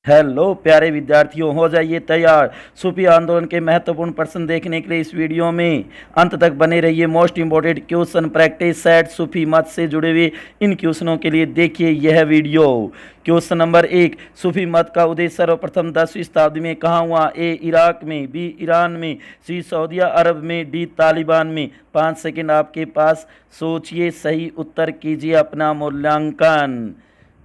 Hello प्यारे विद्यार्थियों, हो जाइए तैयार सूफी आंदोलन के महत्वपूर्ण प्रश्न देखने के लिए। इस वीडियो में अंत तक बने रहिए। Most important question practice set सूफी मत से जुड़े हुए इन क्वेश्चनों के लिए देखिए यह वीडियो। क्वेश्चन नंबर 1, सूफी मत का उदय सर्वप्रथम 10वीं शताब्दी में कहाँ हुआ? ए इराक में, बी ईरान में, सी सऊदी अरब में, डी तालिबान में। 5 सेकंड आपके पास, सोचिए, सही उत्तर कीजिए अपना मूल्यांकन।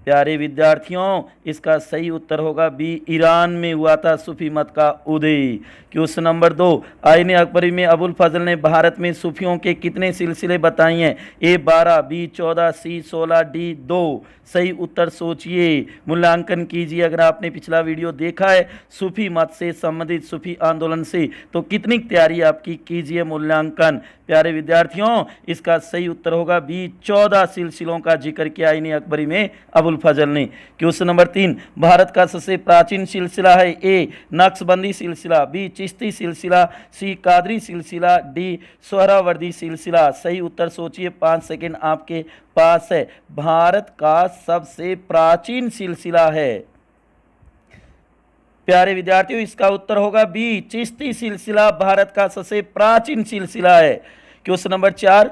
प्यारे विद्यार्थियों, इसका सही उत्तर होगा बी, ईरान में हुआ था सूफी मत का उदय। क्वेश्चन नंबर 2, आईने अकबरी में अबुल फजल ने भारत में सूफियों के कितने सिलसिले बताए हैं? ए 12, बी 14, सी 16, डी 2। सही उत्तर सोचिए, मूल्यांकन कीजिए। अगर आपने पिछला वीडियो देखा है सूफी मत से संबंधित, सूफी आंदोलन से, तो कितनी तैयारी आपकी, कीजिए मूल्यांकन। प्यारे विद्यार्थियों, इसका सही उत्तर होगा बी, 14 सिलसिलों का जिक्र किया आईने अकबरी में अबुल फजल ने। क्वेश्चन नंबर 3, भारत का सबसे प्राचीन सिलसिला है? ए नक्शबंदी सिलसिला, बी चिश्ती सिलसिला, सी कादरी सिलसिला, डी सोहरावर्दी सिलसिला। सही उत्तर सोचिए, 5 सेकंड आपके पास है। भारत का सबसे प्राचीन सिलसिला है प्यारे विद्यार्थियों, इसका उत्तर होगा बी, चिश्ती सिलसिला भारत का सबसे प्राचीन सिलसिला है। क्वेश्चन नंबर 4,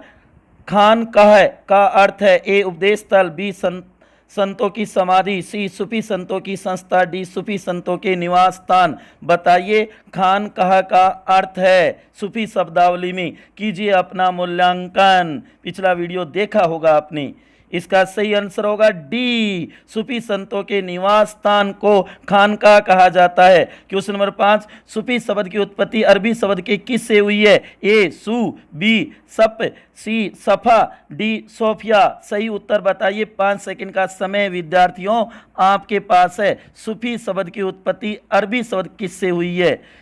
खानकाह का अर्थ है? ए उपदेश स्थल, बी संतों की समाधि, सी सूफी संतों की संस्था, डी सूफी संतों के निवास स्थान। बताइए, खानकाह का अर्थ है सूफी शब्दावली में, कीजिए अपना मूल्यांकन। पिछला वीडियो देखा होगा आपने। इसका सही आंसर होगा डी, सूफी संतों के निवास स्थान को खानकाह कहा जाता है। क्वेश्चन नंबर 5, सूफी शब्द की उत्पत्ति अरबी शब्द के किस से हुई है? ए सू, बी सप, सी सफा, डी सोफिया। सही उत्तर बताइए, 5 सेकंड का समय विद्यार्थियों आपके पास है। सूफी शब्द की उत्पत्ति अरबी शब्द किस से हुई है?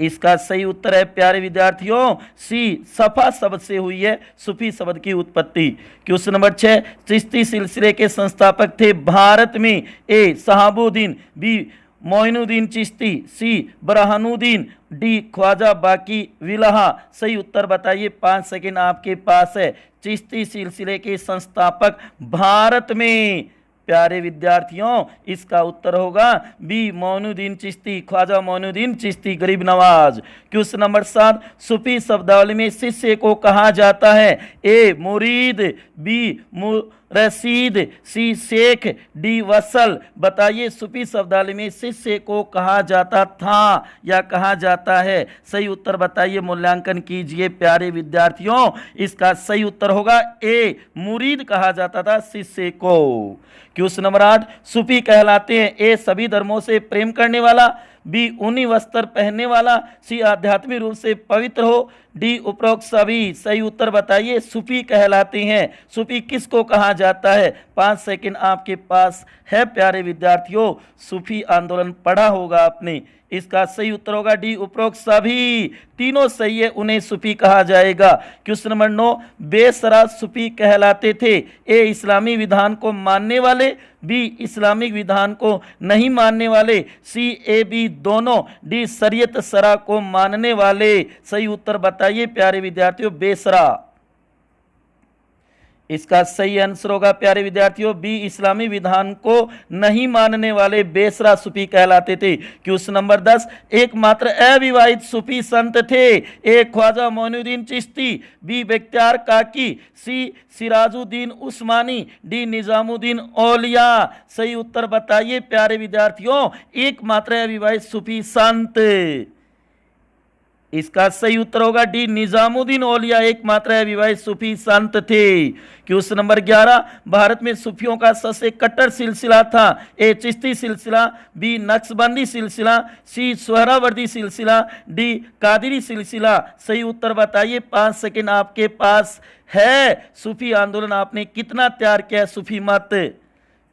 इसका सही उत्तर है प्यारे विद्यार्थियों सी, सफा शब्द से हुई है सूफी शब्द की उत्पत्ति। क्वेश्चन नंबर 6, चिश्ती सिलसिले के संस्थापक थे भारत में? ए शहाबुद्दीन, बी मोइनुद्दीन चिश्ती, सी बुरहानुद्दीन, डी ख्वाजा बाकी विलहा। सही उत्तर बताइए, 5 सेकंड आपके पास है। चिश्ती सिलसिले के संस्थापक भारत में प्यारे विद्यार्थियों, इसका उत्तर होगा बी, मोइनुद्दीन चिश्ती, ख्वाजा मोइनुद्दीन चिश्ती गरीब नवाज। क्वेश्चन नंबर 7, सूफी शब्दावली में शिष्य को कहा जाता है? ए मुरीद, बी रसीद, सी शेख, डी वसल। बताइए, सूफी शब्दावली में शिष्य को कहा जाता था या कहा जाता है? सही उत्तर बताइए, मूल्यांकन कीजिए प्यारे विद्यार्थियों। इसका सही उत्तर होगा ए, मुरीद कहा जाता था शिष्य को। क्वेश्चन नंबर 8, सूफी कहलाते हैं? ए सभी धर्मों से प्रेम करने वाला, बी ऊनी वस्त्र पहनने वाला, सी आध्यात्मिक रूप से पवित्र हो, डी उपरोक्त सभी। सही उत्तर बताइए, सूफी कहलाते हैं। सूफी किसको कहा जाता है? 5 सेकंड आपके पास है प्यारे विद्यार्थियों। सूफी आंदोलन पढ़ा होगा आपने। इसका सही उत्तर होगा डी, उपरोक्त सभी। तीनों सही है, उन्हें सूफी कहा जाएगा। क्वेश्चन नंबर 9, बेसरा सूफी कहलाते थे? ए इस्लामी विधान को मानने वाले, बी इस्लामिक विधान को नहीं मानने वाले, सी ए बी दोनों, डी शरीयत सरा को मानने वाले। सही उत्तर बताइए प्यारे विद्यार्थियों, बेसरा। इसका सही आंसर होगा प्यारे विद्यार्थियों बी, इस्लामी विधान को नहीं मानने वाले बेसरा सूफी कहलाते थे। क्वेश्चन नंबर 10, एकमात्र अविवाहित सूफी संत थे? ए ख्वाजा मोइनुद्दीन चिश्ती, बी बख्तियार काकी, सी सिराजुद्दीन उस्मानी, डी निजामुद्दीन औलिया। सही उत्तर बताइए प्यारे विद्यार्थियों, एकमात्र अविवाहित सूफी संत। इसका सही उत्तर होगा डी, निजामुद्दीन औलिया एकमात्र अविवाहित सूफी संत थे। क्वेश्चन नंबर 11, भारत में सूफियों का सबसे कट्टर सिलसिला था? ए चिश्ती सिलसिला, बी नक्शबंदी सिलसिला, सी सोहरावर्दी सिलसिला, डी कादरी सिलसिला। सही उत्तर बताइए, 5 सेकंड आपके पास है। सूफी आंदोलन आपने कितना तैयार किया है सूफी मत?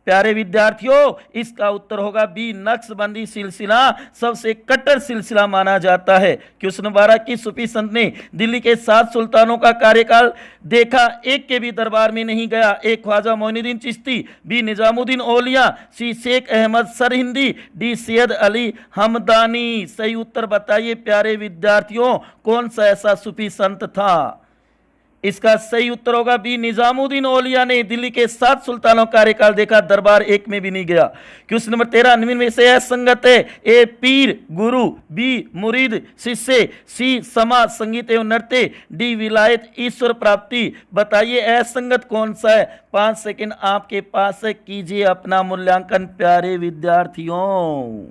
प्यारे विद्यार्थियों, इसका उत्तर होगा बी, नक्शबंदी सिलसिला सबसे कट्टर सिलसिला माना जाता है। क्वेश्चन 12, की सूफी संत ने दिल्ली के 7 सुल्तानों का कार्यकाल देखा? एक के भी दरबार में नहीं गया। ए ख्वाजा मोइनुद्दीन चिश्ती, बी निजामुद्दीन औलिया, सी शेख अहमद सरहिंदी, डी सैयद अली हमदानी। सही उत्तर बताइए प्यारे विद्यार्थियों, कौन सा ऐसा सूफी संत था? इसका सही उत्तर होगा बी, निजामुद्दीन औलिया ने दिल्ली के 7 सुल्तानों का कार्यकाल देखा, दरबार एक में भी नहीं गया। क्वेश्चन नंबर 13, निम्न में से असंगत है? ए पीर गुरु, बी मुरीद शिष्य, सी समाज संगीत एवं नृत्य, डी विलायत ईश्वर प्राप्ति। बताइए असंगत कौन सा है? 5 सेकंड आपके पास है, कीजिए अपना मूल्यांकन प्यारे विद्यार्थियों।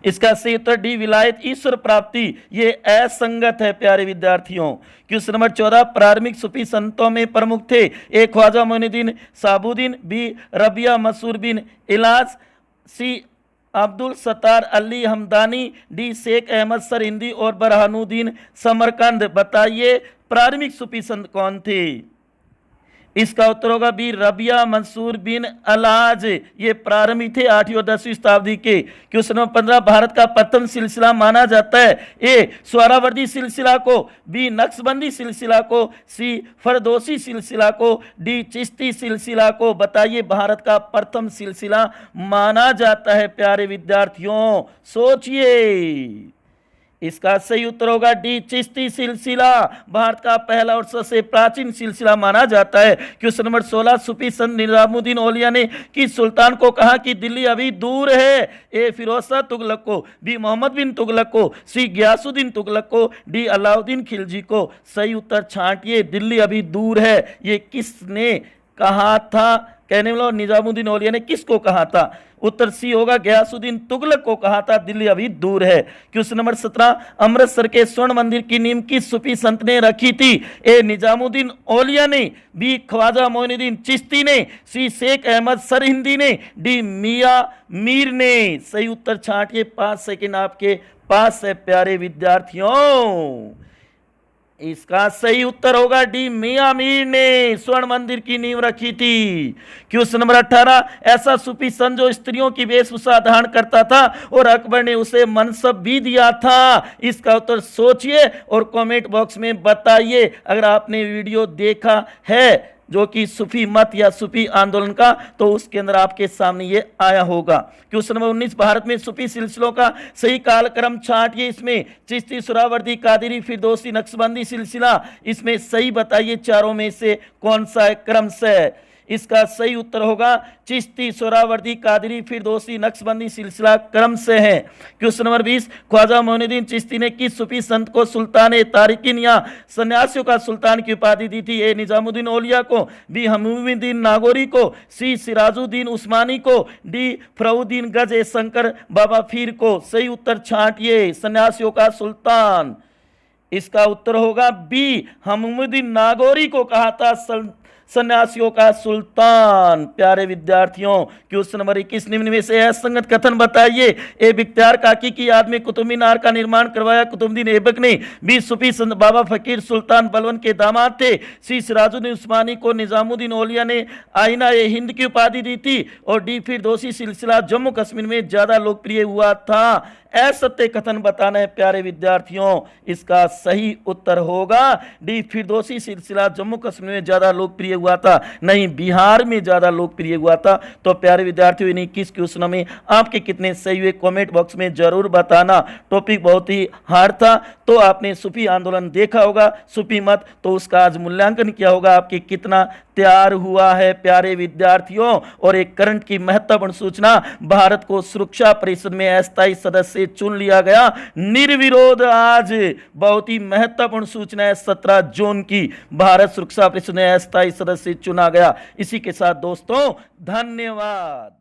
इसका सही उत्तर डी, विलायत ईश्वर प्राप्ति, ये असंगत है प्यारे विद्यार्थियों। क्वेश्चन नंबर 14, प्रारंभिक सूफी संतों में प्रमुख थे? ए ख्वाजा मोइनुद्दीन साबुद्दीन, बी रबिया मंसूर बिन इलाज, सी अब्दुल सत्तार अली हमदानी, डी शेख अहमद सरहिंदी और बरहानुद्दीन समरकंद। बताइए प्रारंभिक सूफी संत कौन थे? इसका उत्तर होगा बी, रबिया मंसूर बिन अलाज, ये प्रारंभिक थे 8वीं और 10वीं शताब्दी के। क्वेश्चन नंबर 15, भारत का प्रथम सिलसिला माना जाता है? ए सोहरावर्दी सिलसिला को, बी नक्शबंदी सिलसिला को, सी फरदोसी सिलसिला को, डी चिश्ती सिलसिला को। बताइए भारत का प्रथम सिलसिला माना जाता है प्यारे विद्यार्थियों, सोचिए। इसका सही उत्तर होगा डी, चिश्ती सिलसिला भारत का पहला और सबसे प्राचीन सिलसिला माना जाता है। क्वेश्चन नंबर 16, सूफी संत निजामुद्दीन औलिया ने किस सुल्तान को कहा कि दिल्ली अभी दूर है? ए फिरोज शाह तुगलक को, बी मोहम्मद बिन तुगलक को, सी गयासुद्दीन तुगलक को, डी अलाउद्दीन खिलजी को। सही उत्तर छांटिए, दिल्ली अभी दूर है, ये किसने कहा था? कहने वाला निजामुद्दीन औलिया ने किसको कहा था? उत्तर सी होगा, गयासुद्दीन तुगलक को कहा था दिल्ली अभी दूर है। क्वेश्चन नंबर 17, अमृतसर के स्वर्ण मंदिर की नींव किस सूफी संत ने रखी थी? ए निजामुद्दीन औलिया ने, बी ख्वाजा मोइनुद्दीन चिश्ती ने, सी शेख अहमद सरहिंदी ने, डी मियां मीर ने। सही उत्तर छांटिए, 5 सेकंड आपके पास है प्यारे विद्यार्थियों। इसका सही उत्तर होगा डी, मियां मीर ने स्वर्ण मंदिर की नींव रखी थी। क्वेश्चन नंबर 18, ऐसा सूफी संत जो स्त्रियों की वेशभूषा धारण करता था और अकबर ने उसे मनसब भी दिया था? इसका उत्तर सोचिए और कमेंट बॉक्स में बताइए। अगर आपने वीडियो देखा है जो कि सूफी मत या सूफी आंदोलन का, तो उसके अंदर आपके सामने ये आया होगा। क्वेश्चन नंबर 19, भारत में सूफी सिलसिलों का सही कालक्रम छांटिए। इसमें चिश्ती, सुहरावर्दी, कादिरी, फिरदौसी, नक्शबंदी सिलसिला, इसमें सही बताइए चारों में से कौन सा है क्रम से? इसका सही उत्तर होगा चिश्ती, सोहरावर्दी, कादरी, फिरदौसी, नक्शबंदी सिलसिला क्रम से है। क्वेश्चन नंबर 20, ख्वाजा मोइनुद्दीन चिश्ती ने किस सूफी संत को सुल्तान तारिकीन या सन्यासियों का सुल्तान की उपाधि दी थी? ए निजामुद्दीन औलिया को, बी हमीउद्दीन नागौरी को, सी सिराजुद्दीन उस्मानी को, डी फरुद्दीन गज ए शंकर बाबा फीर को। सही उत्तर छांटिए, सन्यासियों का सुल्तान। इसका उत्तर होगा बी, हमीउद्दीन नागौरी को कहा था सन्यासियों का सुल्तान। प्यारे विद्यार्थियों, क्वेश्चन नंबर 21, निम्न में से असंगत कथन बताइए। ए बिख्तियार काकी की याद में कुतुब मीनार का निर्माण करवाया कुतुबुद्दीन ऐबक ने, बी सूफी संत बाबा फकीर सुल्तान बलवन के दामाद थे, सी सिराजुद्दीन उस्मानी को निजामुद्दीन औलिया ने आईना ए हिंद की उपाधि दी थी, और डी फिरदौसी सिलसिला जम्मू कश्मीर में ज्यादा लोकप्रिय हुआ था। असत्य कथन बताना है प्यारे विद्यार्थियों। इसका सही उत्तर होगा डी, फिरदौसी सिलसिला जम्मू कश्मीर में ज्यादा लोकप्रिय हुआ था, नहीं बिहार में ज्यादा लोकप्रिय हुआ था। तो प्यारे विद्यार्थियों, इन 21 क्वेश्चनों में आपके कितने सही हुए कमेंट बॉक्स में जरूर बताना। टॉपिक बहुत ही हार्ड था, तो आपने सूफी आंदोलन देखा होगा, सूफी मत, तो उसका आज मूल्यांकन किया होगा आपके कितना तैयार हुआ है प्यारे विद्यार्थियों। और एक करंट की महत्वपूर्ण सूचना, भारत को सुरक्षा परिषद में अस्थायी सदस्य चुन लिया गया निर्विरोध। आज बहुत ही महत्वपूर्ण सूचना है, 17 जून की भारत सुरक्षा परिषद में अस्थायी सदस्य चुना गया। इसी के साथ दोस्तों धन्यवाद।